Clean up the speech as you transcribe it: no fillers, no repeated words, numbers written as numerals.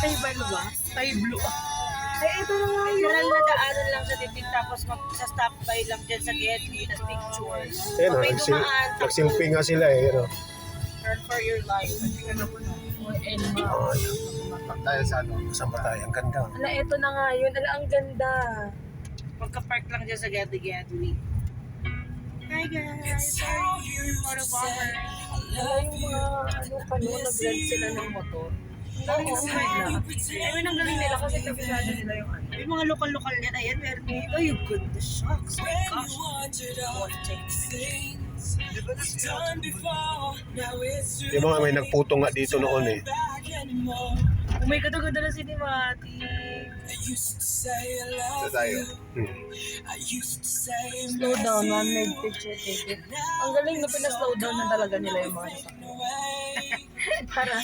Ay, ba? Ay, blue. Ay, ito na nga yun. Literal na daanan lang sa titig tapos mag-stop by lang dyan sa Getty, tas pictures. Ayun, Pag may dumaan, nagsilpi nga sila eh. Ano. run for your life. Tayo sa ano? Saan ba tayo? Ang ganda. Ala, ito na nga yun. Ala, ang ganda. Pagka-park lang dyan sa Getty. Hi guys! Sorry, photo bomber. Ala, yung mga, nag-rent sila ng motor. Ang galing ng nila. I mean, ang galing nila kasi Kabisado nila yung ano. yung mga lokal-lokal nila, ayan, meron dito. Yung good the shocks. My gosh. Yung mga may nagputo nga dito noon eh. Oh my God, ang ganda na cinematic. Sa tayo. Slow down, one minute picture ticket. Ang galing na pinaslow down na talaga nila yung mga sasakyan. Para